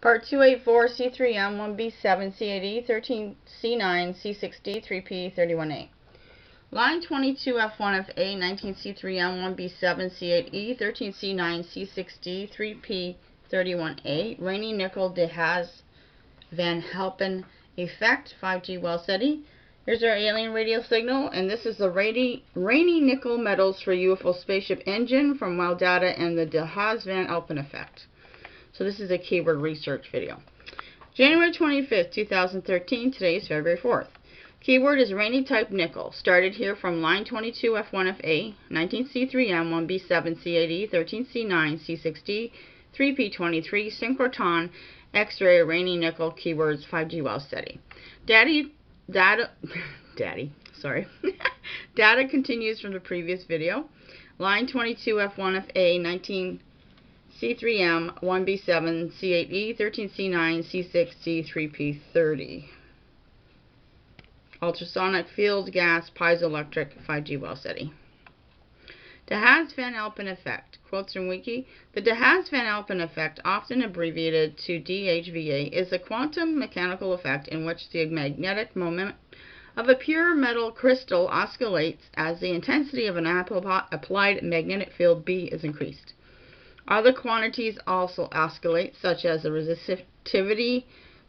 Part 284C3M1b7c8e13c9c6d3p31a. Line 22f1fa19c3M1b7c8e13c9c6d3p31a. Raney nickel de Haas van Alphen effect 5G Wow Seti. Here's our alien radio signal, and this is the Raney nickel metals for UFO spaceship engine from Wow Data and the de Haas van Alphen effect. So this is a keyword research video. January 25th, 2013. Today is February 4th. Keyword is Raney-type nickel. Started here from line 22f1fa 19c3m1b7c8e13c9c6d3p23 Synchrotron X-ray Raney nickel. Keywords 5G Wow Seti. Data continues from the previous video. Line 22f1fa 19c3m1b7c8e13c9c6d3p30. Ultrasonic field gas piezoelectric 5G Wow Seti. De Haas van Alphen effect. Quotes from Wiki. The De Haas van Alphen effect, often abbreviated to DHVA, is a quantum mechanical effect in which the magnetic moment of a pure metal crystal oscillates as the intensity of an applied magnetic field B is increased. Other quantities also oscillate, such as the resistivity,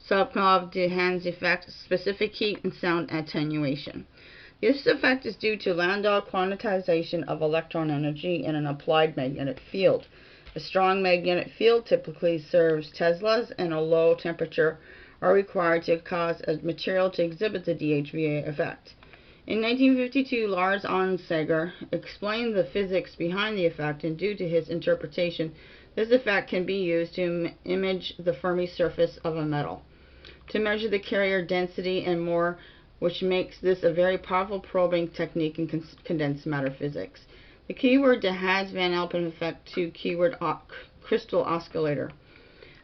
Subkov de Haas effect, specific heat, and sound attenuation. This effect is due to Landau quantization of electron energy in an applied magnetic field. A strong magnetic field typically serves Teslas, and a low temperature are required to cause a material to exhibit the DHVA effect. In 1952, Lars Onsager explained the physics behind the effect, and due to his interpretation, this effect can be used to image the Fermi surface of a metal, to measure the carrier density, and more, which makes this a very powerful probing technique in condensed matter physics. The keyword De Haas van Alphen effect to keyword crystal oscillator.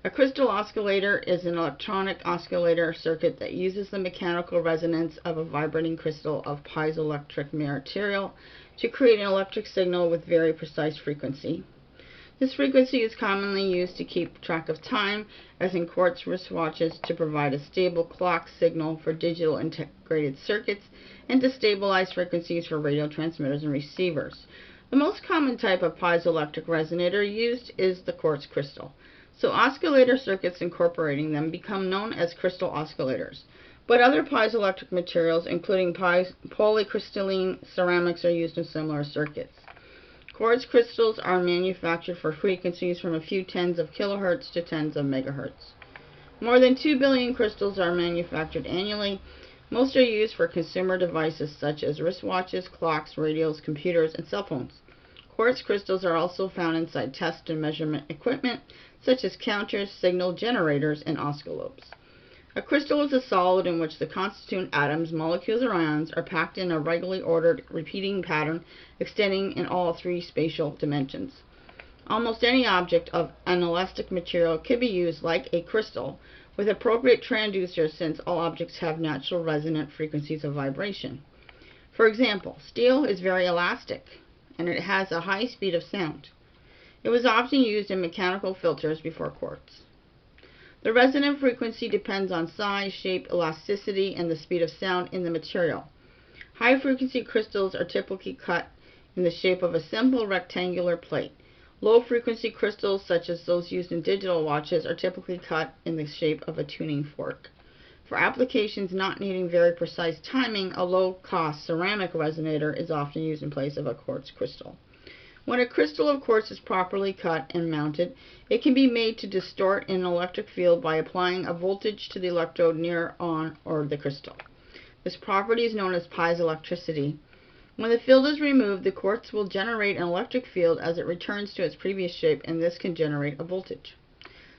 A crystal oscillator is an electronic oscillator circuit that uses the mechanical resonance of a vibrating crystal of piezoelectric material to create an electric signal with very precise frequency. This frequency is commonly used to keep track of time, as in quartz wristwatches, to provide a stable clock signal for digital integrated circuits, and to stabilize frequencies for radio transmitters and receivers. The most common type of piezoelectric resonator used is the quartz crystal, so oscillator circuits incorporating them become known as crystal oscillators. But other piezoelectric materials, including polycrystalline ceramics, are used in similar circuits. Quartz crystals are manufactured for frequencies from a few tens of kilohertz to tens of megahertz. More than 2 billion crystals are manufactured annually. Most are used for consumer devices such as wristwatches, clocks, radios, computers, and cell phones. Quartz crystals are also found inside test and measurement equipment such as counters, signal generators, and oscilloscopes. A crystal is a solid in which the constituent atoms, molecules, or ions are packed in a regularly ordered repeating pattern extending in all three spatial dimensions. Almost any object of an elastic material can be used like a crystal with appropriate transducers, since all objects have natural resonant frequencies of vibration. For example, steel is very elastic, and it has a high speed of sound. It was often used in mechanical filters before quartz. The resonant frequency depends on size, shape, elasticity, and the speed of sound in the material. High-frequency crystals are typically cut in the shape of a simple rectangular plate. Low-frequency crystals, such as those used in digital watches, are typically cut in the shape of a tuning fork. For applications not needing very precise timing, a low-cost ceramic resonator is often used in place of a quartz crystal. When a crystal of quartz is properly cut and mounted, it can be made to distort an electric field by applying a voltage to the electrode near on or the crystal. This property is known as piezoelectricity. When the field is removed, the quartz will generate an electric field as it returns to its previous shape, and this can generate a voltage.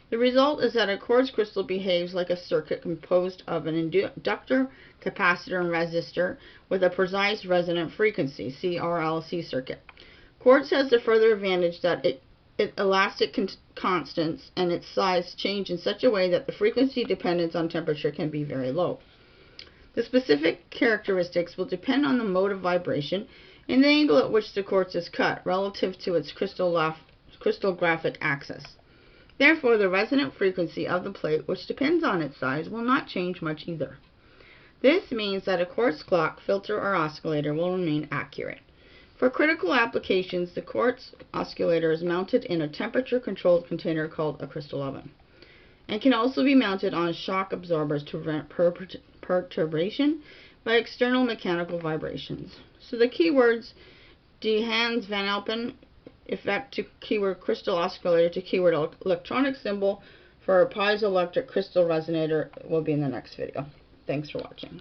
The result is that a quartz crystal behaves like a circuit composed of an inductor, capacitor, and resistor with a precise resonant frequency, CRLC circuit. Quartz has the further advantage that its elastic constants and its size change in such a way that the frequency dependence on temperature can be very low. The specific characteristics will depend on the mode of vibration and the angle at which the quartz is cut relative to its crystallographic axis. Therefore, the resonant frequency of the plate, which depends on its size, will not change much either. This means that a quartz clock, filter, or oscillator will remain accurate. For critical applications, the quartz oscillator is mounted in a temperature-controlled container called a crystal oven, and can also be mounted on shock absorbers to prevent perturbation by external mechanical vibrations. So the keywords de Haas van Alphen effect to keyword crystal oscillator to keyword electronic symbol for a piezoelectric crystal resonator will be in the next video. Thanks for watching.